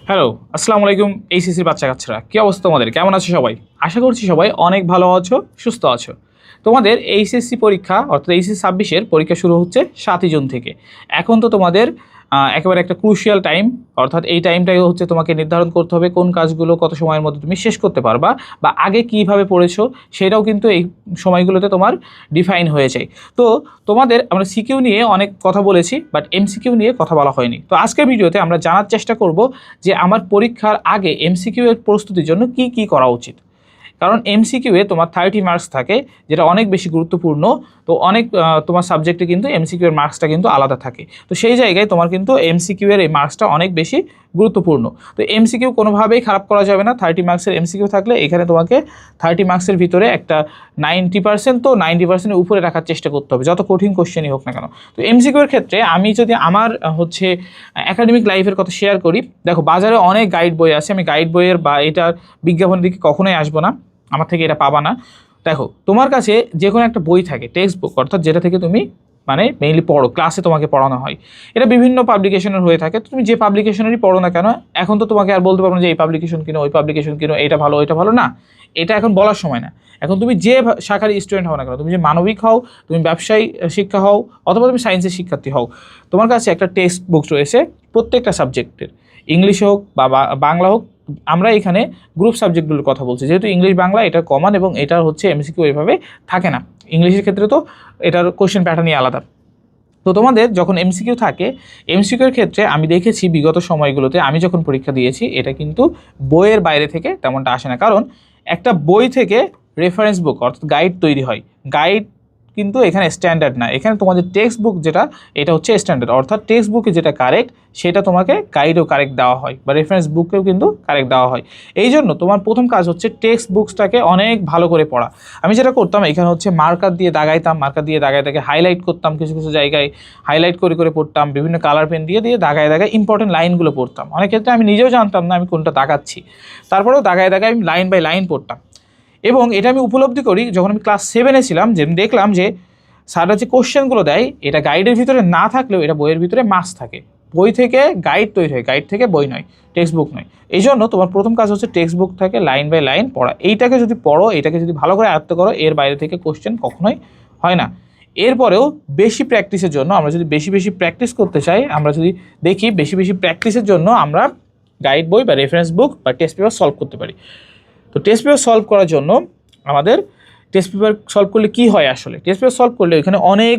Hello, আসসালামু আলাইকুম এইচএসসির বাচ্চা কাচ্চারা। কী অবস্থা তোমাদের? কেমন আছো সবাই? আশা করছি সবাই অনেক ভালো আছো, সুস্থ আছো। তোমাদের এইচএসসি পরীক্ষা অর্থাৎ এইচএসসি ২৬-এর পরীক্ষা শুরু হচ্ছে ৭ই জুন থেকে। এখন তো তোমাদের একেবারে একটা ক্রুশিয়াল টাইম, অর্থাৎ এই টাইমটাই হচ্ছে তোমাকে নির্ধারণ করতে হবে কোন কাজগুলো কত সময়ের মধ্যে তুমি শেষ করতে পারবা বা আগে কীভাবে পড়েছো সেটাও কিন্তু এই সময়গুলোতে তোমার ডিফাইন হয়ে যায়। তো তোমাদের আমরা সিকিউ নিয়ে অনেক কথা বলেছি, বাট এমসিকিউ নিয়ে কথা বলা হয়নি। তো আজকের ভিডিওতে আমরা জানার চেষ্টা করব যে আমার পরীক্ষার আগে এমসিকিউ এর প্রস্তুতির জন্য কি কি করা উচিত। কারণ এমসিকিউয়ে তোমার 30 মার্কস থাকে, যেটা অনেক বেশি গুরুত্বপূর্ণ। তো অনেক তোমার সাবজেক্টে কিন্তু এমসিকিউ এর মার্কসটা কিন্তু আলাদা থাকে। তো সেই জায়গায় তোমার কিন্তু এমসিকিউ এর এই মার্কসটা অনেক বেশি গুরুত্বপূর্ণ। তো এমসিকিউ কোনোভাবেই খারাপ করা যাবে না। 30 মার্কসের এমসিকিউ থাকলে এখানে তোমাকে 30 মার্কসের ভিতরে একটা 90% তো 90%-এর উপরে রাখার চেষ্টা করতে হবে, যত কঠিন কোশ্চেনই হোক না কেন। তো এমসিকিউ এর ক্ষেত্রে আমি যদি আমার একাডেমিক লাইফের কথা শেয়ার করি, দেখো বাজারে অনেক গাইড বই আছে। আমি গাইড বইয়ের বা এটার বিজ্ঞাপনের দিকে কখনোই আসবো না, আমার থেকে এটা পাবা না। দেখো তোমার কাছে যে কোনো একটা বই থাকে, টেক্সট বুক, অর্থাৎ যেটা থেকে তুমি মেইনলি পড়ো, ক্লাসে তোমাকে পড়ানো হয়। এটা বিভিন্ন পাবলিকেশনের হয়ে থাকে। তুমি যে পাবলিকেশনেরই পড়ো না কেন, এখন তো তোমাকে আর বলতে পারবো না যে এই পাবলিকেশন কিনো, ওই পাবলিকেশন কিনো, এটা ভালো ওইটা ভালো না। এটা এখন বলার সময় না। এখন তুমি যে শাখার স্টুডেন্ট হও না কেন, তুমি যে মানবিক হও, তুমি ব্যবসায়ী শিক্ষা হও, অথবা তুমি সায়েন্সের শিক্ষার্থী হও, তোমার কাছে একটা টেক্সট বুক রয়েছে প্রত্যেকটা সাবজেক্টের, ইংলিশ হোক বা বাংলা হোক। আমরা এখানে গ্রুপ সাবজেক্টগুলোর কথা বলছি, যেহেতু ইংলিশ বাংলা এটা কমন এবং এটার হচ্ছে এমসিকিউ এইভাবে থাকে না। ইংলিশের ক্ষেত্রে তো এটার কোশ্চেন প্যাটার্নই আলাদা। তো তোমাদের যখন এমসিকিউ থাকে, এমসিকিউর ক্ষেত্রে আমি দেখেছি বিগত সময়গুলোতে আমি যখন পরীক্ষা দিয়েছি, এটা কিন্তু বইয়ের বাইরে থেকে তেমনটা আসে না। কারণ একটা বই থেকে রেফারেন্স বুক অর্থাৎ গাইড তৈরি হয়। গাইড কিন্তু এখানে স্ট্যান্ডার্ড না। এখানে তোমাদের টেক্সট বুক যেটা, এটা হচ্ছে স্ট্যান্ডার্ড, অর্থাৎ টেক্সট বুকে যেটা কারেক্ট সেটা তোমাকে গাইডও কারেক্ট দেওয়া হয় বা রেফারেন্স বুকেও কিন্তু কারেক্ট দেওয়া হয়। এই জন্য তোমার প্রথম কাজ হচ্ছে টেক্সট বুকসটাকে অনেক ভালো করে পড়া। আমি যেটা করতাম, এখানে হচ্ছে মার্কার দিয়ে দাগাইতাম, মার্কার দিয়ে দাগায় দাগায় হাইলাইট করতাম, কিছু কিছু জায়গায় হাইলাইট করে করে পড়তাম, বিভিন্ন কালার পেন দিয়ে দিয়ে দাগায় দাগায় ইম্পর্টেন্ট লাইনগুলো পড়তাম। অনেক ক্ষেত্রে আমি নিজেও জানতাম না আমি কোনটা দাগাচ্ছি, তারপরেও দাগায় দাগায় আমি লাইন বাই লাইন পড়তাম। এবং এটা আমি উপলব্ধি করি যখন আমি ক্লাস 7-এ ছিলাম, যে দেখলাম যে স্যাররা যে কোশ্চেনগুলো দেয় এটা গাইডের ভিতরে না থাকলেও এটা বইয়ের ভিতরে মার্কস থাকে। বই থেকে গাইড তৈরি হয়, গাইড থেকে বই নয়, টেক্সট বুক নয়। এই জন্য তোমার প্রথম কাজ হচ্ছে টেক্সট বুক থেকে লাইন বাই লাইন পড়া। এইটাকে যদি পড়ো, এটাকে যদি ভালো করে আয়ত্ত করো, এর বাইরে থেকে কোশ্চেন কখনোই হয় না। এরপরেও বেশি প্র্যাকটিসের জন্য, আমরা যদি বেশি বেশি প্র্যাকটিস করতে চাই, আমরা যদি দেখি বেশি বেশি প্র্যাকটিসের জন্য আমরা গাইড বই বা রেফারেন্স বুক বা টেস্ট পেপার সলভ করতে পারি। তো টেস্ট পেপার সলভ করার জন্য আমাদের টেস্ট পেপার সলভ করলে কী হয়, আসলে টেস্ট পেপার সলভ করলে এখানে অনেক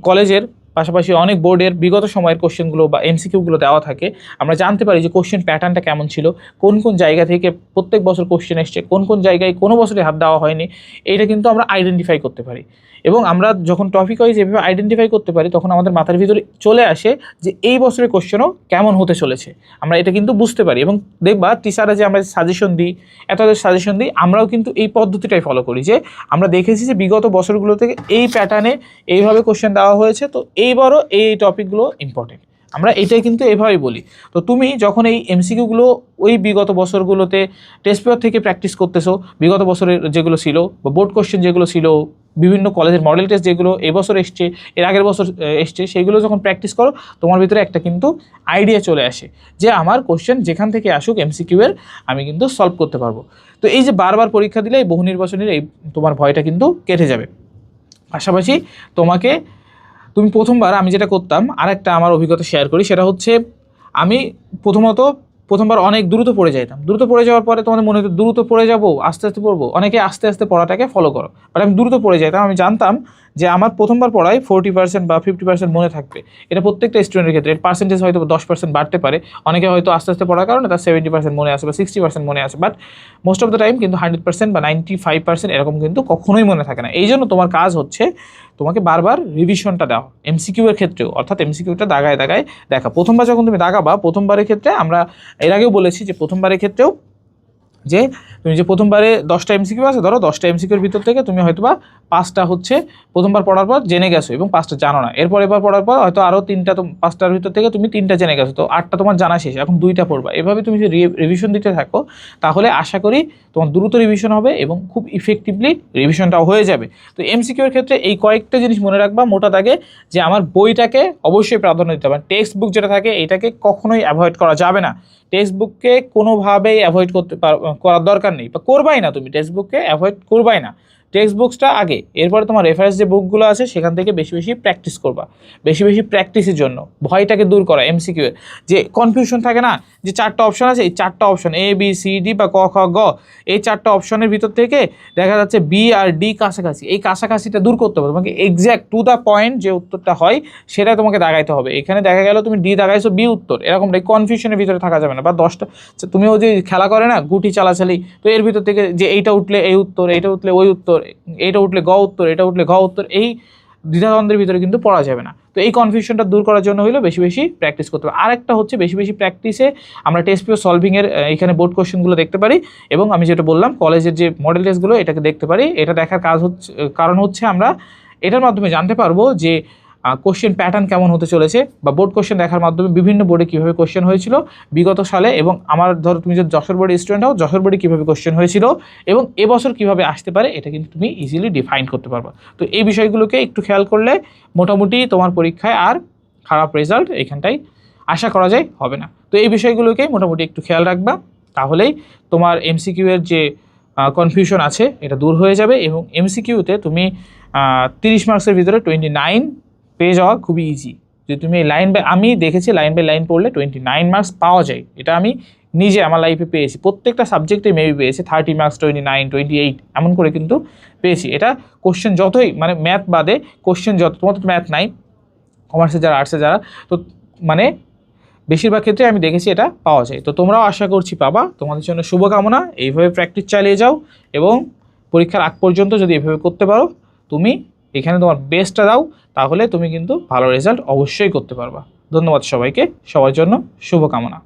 কলেজের পাশাপাশি অনেক বোর্ডের বিগত সময়ের কোশ্চেনগুলো বা এমসিকিউগুলো দেওয়া থাকে। আমরা জানতে পারি যে কোশ্চেন প্যাটার্নটা কেমন ছিল, কোন কোন জায়গা থেকে প্রত্যেক বছর কোশ্চেন এসছে, কোন কোন জায়গায় কোনো বছরে হাত দেওয়া হয়নি, এইটা কিন্তু আমরা আইডেন্টিফাই করতে পারি। এবং আমরা যখন টপিক ওয়াইজ এভাবে আইডেন্টিফাই করতে পারি, তখন আমাদের মাথার ভিতরে চলে আসে যে এই বছরের কোশ্চেনও কেমন হতে চলেছে, আমরা এটা কিন্তু বুঝতে পারি। এবং দেখবা টিচাররা যে আমরা সাজেশন দিই, এতদের সাজেশন দিই, আমরাও কিন্তু এই পদ্ধতিটাই ফলো করি, যে আমরা দেখেছি যে বিগত বছরগুলো থেকে এই প্যাটার্নে এইভাবে কোশ্চেন দেওয়া হয়েছে, তো এইবারও এই টপিকগুলো ইম্পর্টেন্ট, আমরা এটাই কিন্তু এভাবেই বলি। তো তুমি যখন এই এমসিকিউগুলো ওই বিগত বছরগুলোতে টেস্ট পেপার থেকে প্র্যাকটিস করতেছো, বিগত বছরের যেগুলো ছিল বা বোর্ড কোশ্চেন যেগুলো ছিল, বিভিন্ন কলেজের মডেল টেস্ট যেগুলো এবছর এসছে, এর আগের বছর এসছে, সেইগুলো যখন প্র্যাকটিস করো, তোমার ভিতরে একটা কিন্তু আইডিয়া চলে আসে যে আমার কোশ্চেন যেখান থেকে আসুক এমসিকিউ এর আমি কিন্তু সলভ করতে পারবো। তো এই যে বারবার পরীক্ষা দিলে এই বহু নির্বাচনের এই তোমার ভয়টা কিন্তু কেটে যাবে। পাশাপাশি তুমি প্রথমবার, আমি যেটা করতাম, আরেকটা আমার অভিজ্ঞতা শেয়ার করি, সেটা হচ্ছে আমি প্রথমবার অনেক দ্রুত পড়ে যাইতাম। দ্রুত পড়ে যাওয়ার পরে তোমাদের মনে হতো দ্রুত পড়ে যাবো, আস্তে আস্তে পড়বো, অনেকে আস্তে আস্তে পড়াটাকে ফলো করো, বাট আমি দ্রুত পড়ে যাইতাম। আমি জানতাম যে আমার প্রথমবার পড়ায় 40% বা 50% মনে থাকবে। এটা প্রত্যেকটা স্টুডেন্টের ক্ষেত্রে, এর পার্সেন্টেজ হয়তো 10% বাড়তে পারে। অনেকে হয়তো আস্তে আস্তে পড়ার কারণে তার 70% মনে আসে বা 60% মনে আসে, but most of the time কিন্তু 100% বা 95% এরকম কিন্তু কখনোই মনে থাকে না। এই জন্য তোমার কাজ হচ্ছে তোমাকে বারবার রিভিশনটা দাও এমসিকিউ এর ক্ষেত্রেও, অর্থাৎ এমসিকিউটা দাগায় দাগায় দেখা। প্রথমবার যখন তুমি দাগাবা, প্রথমবারের ক্ষেত্রে আমরা এর আগেও বলেছি যে প্রথমবারের ক্ষেত্রেও যে তুমি যে প্রথমবারে 10টা এমসিকিউ আছে, ধরো 10টা এমসিকিউর ভিতর থেকে তুমি হয়তোবা 5টা হচ্ছে প্রথমবার পড়ার পর জেনে গেছো এবং 5টা জানো না। এবার পড়ার পর হয়তো আরও 3টা, 5টার ভিতর থেকে তুমি 3টা জেনে গেছো, তো 8টা তোমার জানা শেষ, এখন 2টা পড়বা। এভাবে তুমি যদি রিভিশন দিতে থাকো, তাহলে আশা করি তোমার দ্রুত রিভিশন হবে এবং খুব ইফেক্টিভলি রিভিশনটাও হয়ে যাবে। তো এমসিকিউর ক্ষেত্রে এই কয়েকটা জিনিস মনে রাখবা মোটা দাগে, যে আমার বইটাকে অবশ্যই প্রাধান্য দিতে হবে। টেক্সট বুক যেটা থাকে এটাকে কখনোই অ্যাভয়েড করা যাবে না, টেক্সট বুককে কোনোভাবেই অ্যাভয়েড করার দরকার নেই, বা করবাই না, তুমি টেক্সট বুককে অ্যাভয়েড করবাই না। টেক্সট বুকসটা আগে, এরপরে তোমার রেফারেন্স যে বুকগুলো আছে সেখান থেকে বেশি বেশি প্র্যাকটিস করবা। বেশি বেশি প্র্যাকটিসের জন্য ভয়টাকে দূর করা, এমসিকিউ এর যে কনফিউশন থাকে না, যে 4টা অপশন আছে, এই 4টা option A B C D বা ক খ গ, এই 4টা অপশনের ভিতর থেকে দেখা যাচ্ছে বি আর ডি কাছাকাছি, এই কাছাকাছিটা দূর করতে হবে তোমাকে। এক্স্যাক্ট টু দ্য পয়েন্ট যে উত্তরটা হয় সেটা তোমাকে দাগাইতে হবে। এখানে দেখা গেল তুমি ডি দাগাইছো, বি উত্তর, এরকমটাই কনফিউশনের ভিতরে থাকা যাবে না। বা 10টা, তুমিও যে খেলা করে না গুটি চালাচালি, তো এর ভিতর থেকে যে এইটা উঠলে এই উত্তর, এইটা উঠলে ওই উত্তর, এইটা উঠলে গ উত্তর, এটা উঠলে ঘ উত্তর, এই দ্বিধাদ্বন্দ্বের ভিতরে কিন্তু পড়া যাবে না। তো এই কনফিউশনটা দূর করার জন্য হলো বেশি বেশি প্র্যাকটিস করতে হবে। আরেকটা হচ্ছে বেশি বেশি প্র্যাকটিসে আমরা টেস্ট পেপার সলভিংয়ের এখানে বোর্ড কোশ্চেনগুলো দেখতে পারি, এবং আমি যেটা বললাম কলেজের যে মডেল টেস্টগুলো এটাকে দেখতে পারি। এটা দেখার কারণ হচ্ছে আমরা এটার মাধ্যমে জানতে পারবো যে কোশ্চেন প্যাটার্ন কেমন হতে চলেছে, বা বোর্ড কোশ্চেন দেখার মাধ্যমে বিভিন্ন বোর্ডে কীভাবে কোশ্চেন হয়েছিল বিগত সালে, এবং আমার ধরো তুমি যদি যশোর বোর্ডের স্টুডেন্ট হও, যশোর বোর্ডে কীভাবে কোশ্চেন হয়েছিল এবং এবছর কীভাবে আসতে পারে, এটা কিন্তু তুমি ইজিলি ডিফাইন করতে পারবে। তো এই বিষয়গুলোকে একটু খেয়াল করলে মোটামুটি তোমার পরীক্ষায় আর খারাপ রেজাল্ট এখানটায় আশা করা যায় হবে না। তো এই বিষয়গুলোকে মোটামুটি একটু খেয়াল রাখবা, তাহলেই তোমার এমসিকিউ এর যে কনফিউশন আছে এটা দূর হয়ে যাবে, এবং এমসিকিউতে তুমি 30 মার্কসের ভিতরে 29 পেয়ে যাওয়া খুবই ইজি। যদি তুমি লাইন বাই, আমি দেখেছি লাইন বাই লাইন পড়লে 29 মার্কস পাওয়া যায়, এটা আমি নিজে আমার লাইফে পেয়েছি। প্রত্যেকটা সাবজেক্টে মেবি পেয়েছি 30 মার্কস, 29, 28 এমন করে কিন্তু পেয়েছি। এটা কোশ্চেন যতই, মানে ম্যাথ বাদে কোশ্চেন যত, তোমার তো ম্যাথ নাই, কমার্সে যারা, আর্টসে যারা, তো মানে বেশিরভাগ ক্ষেত্রে আমি দেখেছি এটা পাওয়া যায়। তো তোমরাও আশা করছি পাবা। তোমাদের জন্য শুভকামনা, এইভাবে প্র্যাকটিস চালিয়ে যাও, এবং পরীক্ষার আগ পর্যন্ত যদি এভাবে করতে পারো, তুমি এখানে তোমার বেস্টটা দাও, তাহলে তুমি কিন্তু ভালো রেজাল্ট অবশ্যই করতে পারবা। ধন্যবাদ সবাইকে, সবার জন্য শুভকামনা।